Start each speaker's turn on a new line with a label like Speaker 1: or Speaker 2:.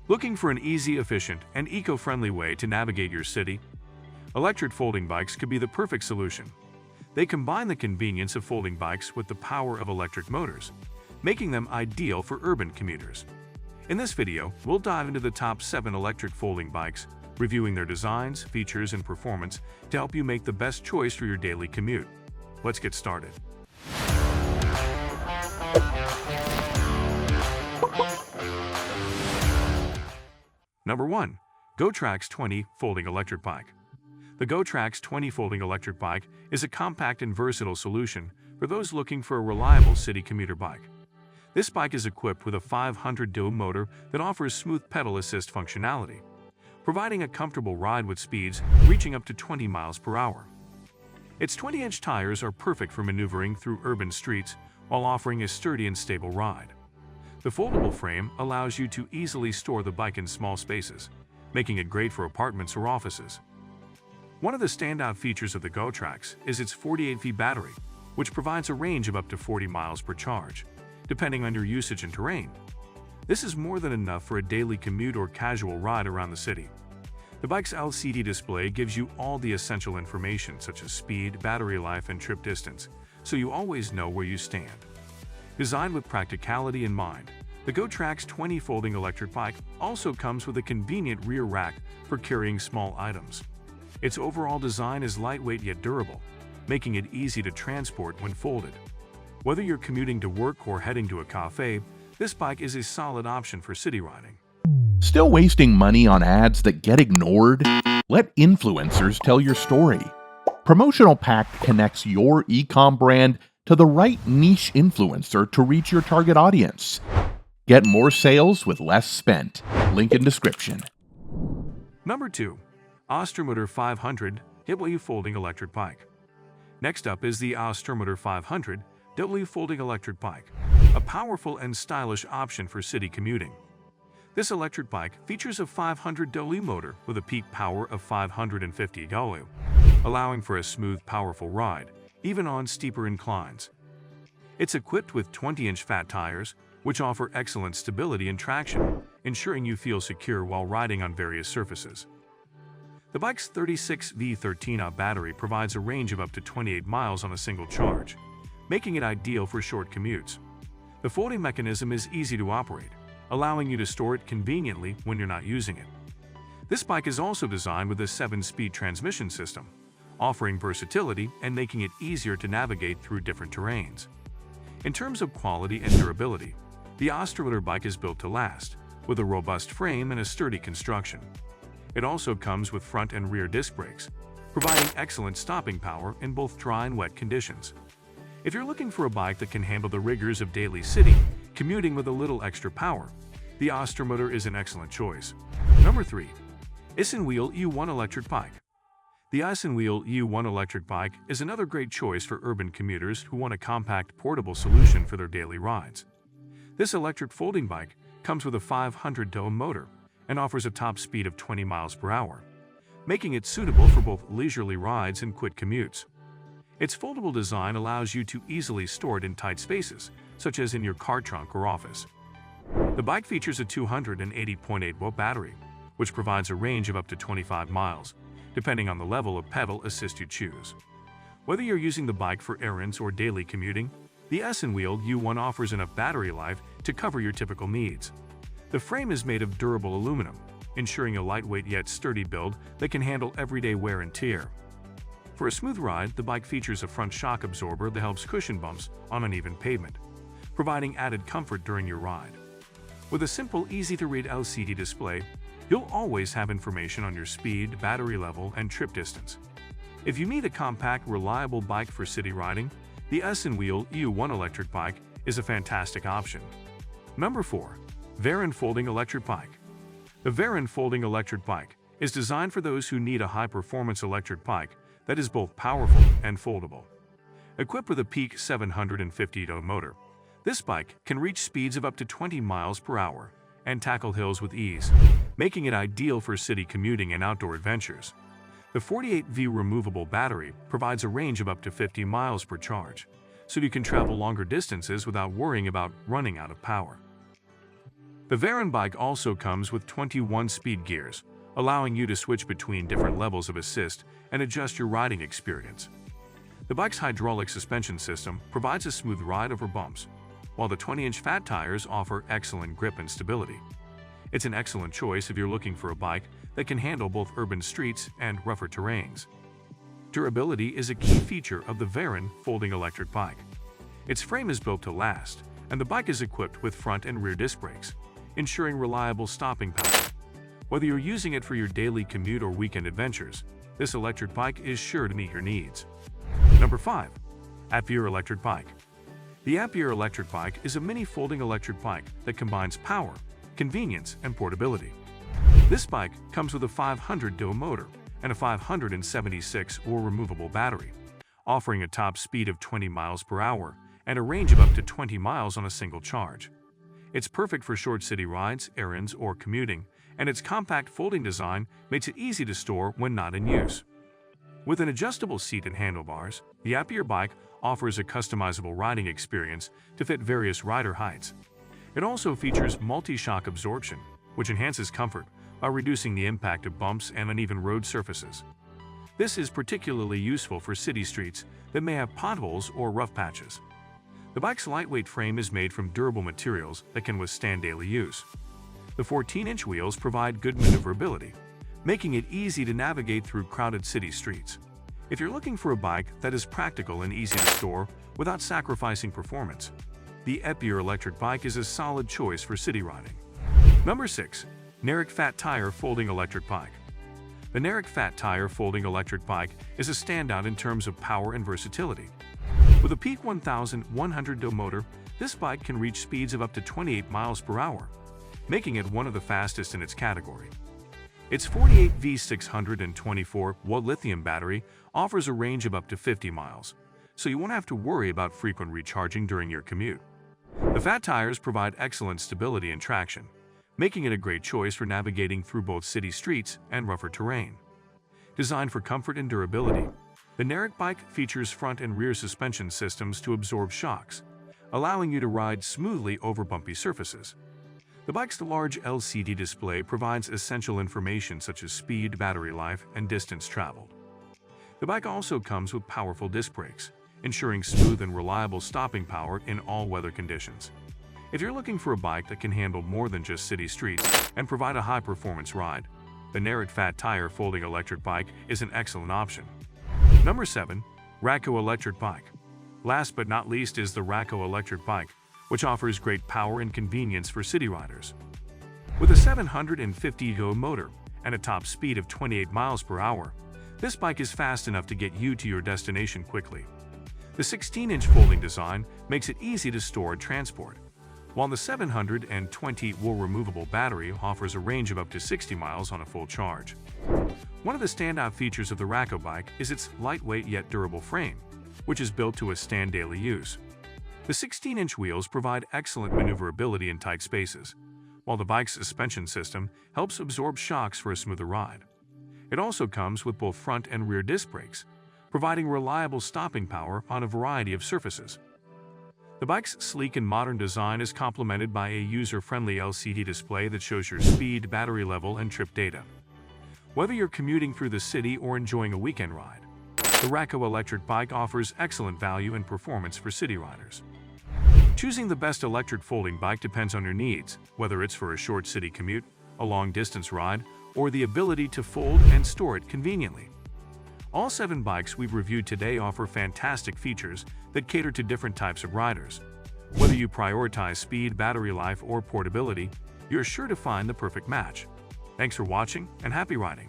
Speaker 1: Looking for an easy, efficient, and eco-friendly way to navigate your city? Electric folding bikes could be the perfect solution. They combine the convenience of folding bikes with the power of electric motors, making them ideal for urban commuters. In this video, we'll dive into the top 7 electric folding bikes, reviewing their designs, features, and performance to help you make the best choice for your daily commute. Let's get started. Number 1. Gotrax 20 Folding Electric Bike. The Gotrax 20 Folding Electric Bike is a compact and versatile solution for those looking for a reliable city commuter bike. This bike is equipped with a 500 kW motor that offers smooth pedal assist functionality, providing a comfortable ride with speeds reaching up to 20 miles per hour. Its 20-inch tires are perfect for maneuvering through urban streets while offering a sturdy and stable ride. The foldable frame allows you to easily store the bike in small spaces, making it great for apartments or offices. One of the standout features of the Gotrax is its 48V battery, which provides a range of up to 40 miles per charge, depending on your usage and terrain. This is more than enough for a daily commute or casual ride around the city. The bike's LCD display gives you all the essential information such as speed, battery life, and trip distance, so you always know where you stand. Designed with practicality in mind, the Gotrax 20 Folding Electric Bike also comes with a convenient rear rack for carrying small items. Its overall design is lightweight yet durable, making it easy to transport when folded. Whether you're commuting to work or heading to a cafe, this bike is a solid option for city riding.
Speaker 2: Still wasting money on ads that get ignored? Let influencers tell your story. Promotional Pack connects your e-com brand to the right niche influencer to reach your target audience. Get more sales with less spent. Link in description.
Speaker 1: Number 2. Aostirmotor 500 W Folding Electric Bike. Next up is the Aostirmotor 500 W Folding Electric Bike, a powerful and stylish option for city commuting. This electric bike features a 500 kW motor with a peak power of 550 kW, allowing for a smooth, powerful ride, even on steeper inclines. It's equipped with 20-inch fat tires, which offer excellent stability and traction, ensuring you feel secure while riding on various surfaces. The bike's 36V 13Ah battery provides a range of up to 28 miles on a single charge, making it ideal for short commutes. The folding mechanism is easy to operate, allowing you to store it conveniently when you're not using it. This bike is also designed with a 7-speed transmission system, offering versatility and making it easier to navigate through different terrains. In terms of quality and durability, the Aostirmotor bike is built to last, with a robust frame and a sturdy construction. It also comes with front and rear disc brakes, providing excellent stopping power in both dry and wet conditions. If you're looking for a bike that can handle the rigors of daily city commuting with a little extra power, the Aostirmotor is an excellent choice. Number 3. Isinwheel U1 Electric Bike. The Isinwheel U1 electric bike is another great choice for urban commuters who want a compact, portable solution for their daily rides. This electric folding bike comes with a 500 kW motor and offers a top speed of 20 miles per hour, making it suitable for both leisurely rides and quick commutes. Its foldable design allows you to easily store it in tight spaces, such as in your car trunk or office. The bike features a 280.8-volt battery, which provides a range of up to 25 miles, depending on the level of pedal assist you choose. Whether you're using the bike for errands or daily commuting, the Isinwheel U1 offers enough battery life to cover your typical needs. The frame is made of durable aluminum, ensuring a lightweight yet sturdy build that can handle everyday wear and tear. For a smooth ride, the bike features a front shock absorber that helps cushion bumps on uneven pavement, providing added comfort during your ride. With a simple, easy-to-read LCD display, you'll always have information on your speed, battery level, and trip distance. If you need a compact, reliable bike for city riding, the Isinwheel U1 electric bike is a fantastic option. Number 4. Varun Folding Electric Bike. The Varun Folding Electric Bike is designed for those who need a high-performance electric bike that is both powerful and foldable. Equipped with a peak 750 kW motor, this bike can reach speeds of up to 20 miles per hour and tackle hills with ease, making it ideal for city commuting and outdoor adventures. The 48V removable battery provides a range of up to 50 miles per charge, so you can travel longer distances without worrying about running out of power. The Varun bike also comes with 21 speed gears, allowing you to switch between different levels of assist and adjust your riding experience. The bike's hydraulic suspension system provides a smooth ride over bumps, while the 20-inch fat tires offer excellent grip and stability. It's an excellent choice if you're looking for a bike that can handle both urban streets and rougher terrains. Durability is a key feature of the Varun folding electric bike. Its frame is built to last, and the bike is equipped with front and rear disc brakes, ensuring reliable stopping power. Whether you're using it for your daily commute or weekend adventures, this electric bike is sure to meet your needs. Number 5. Apyear electric bike. The Apyear electric bike is a mini folding electric bike that combines power, convenience, and portability. This bike comes with a 500 Do motor and a 576 or removable battery, offering a top speed of 20 miles per hour and a range of up to 20 miles on a single charge. It's perfect for short city rides, errands, or commuting, and its compact folding design makes it easy to store when not in use. With an adjustable seat and handlebars, the Apyear bike offers a customizable riding experience to fit various rider heights. It also features multi-shock absorption, which enhances comfort by reducing the impact of bumps and uneven road surfaces. This is particularly useful for city streets that may have potholes or rough patches. The bike's lightweight frame is made from durable materials that can withstand daily use. The 14-inch wheels provide good maneuverability, making it easy to navigate through crowded city streets. If you're looking for a bike that is practical and easy to store without sacrificing performance, the Apyear electric bike is a solid choice for city riding. Number 6. Narrak Fat Tire Folding Electric Bike. The Narrak Fat Tire Folding Electric Bike is a standout in terms of power and versatility. With a peak 1,100 Do motor, this bike can reach speeds of up to 28 miles per hour, making it one of the fastest in its category. Its 48 V624-watt lithium battery offers a range of up to 50 miles, so you won't have to worry about frequent recharging during your commute. The fat tires provide excellent stability and traction, making it a great choice for navigating through both city streets and rougher terrain. Designed for comfort and durability, the Narrak bike features front and rear suspension systems to absorb shocks, allowing you to ride smoothly over bumpy surfaces. The bike's large LCD display provides essential information such as speed, battery life, and distance traveled. The bike also comes with powerful disc brakes, ensuring smooth and reliable stopping power in all weather conditions. If you're looking for a bike that can handle more than just city streets and provide a high-performance ride, the Narrak Fat Tire Folding Electric Bike is an excellent option. Number 7. Rakowe electric bike. Last but not least is the Rakowe electric bike, which offers great power and convenience for city riders. With a 750 Do motor and a top speed of 28 miles per hour, this bike is fast enough to get you to your destination quickly. The 16-inch folding design makes it easy to store and transport, while the 720-watt removable battery offers a range of up to 60 miles on a full charge. One of the standout features of the Rakowe bike is its lightweight yet durable frame, which is built to withstand daily use. The 16-inch wheels provide excellent maneuverability in tight spaces, while the bike's suspension system helps absorb shocks for a smoother ride. It also comes with both front and rear disc brakes, providing reliable stopping power on a variety of surfaces. The bike's sleek and modern design is complemented by a user-friendly LCD display that shows your speed, battery level, and trip data. Whether you're commuting through the city or enjoying a weekend ride, the Rakowe electric bike offers excellent value and performance for city riders. Choosing the best electric folding bike depends on your needs, whether it's for a short city commute, a long-distance ride, or the ability to fold and store it conveniently. All 7 bikes we've reviewed today offer fantastic features that cater to different types of riders. Whether you prioritize speed, battery life, or portability, you're sure to find the perfect match. Thanks for watching and happy riding!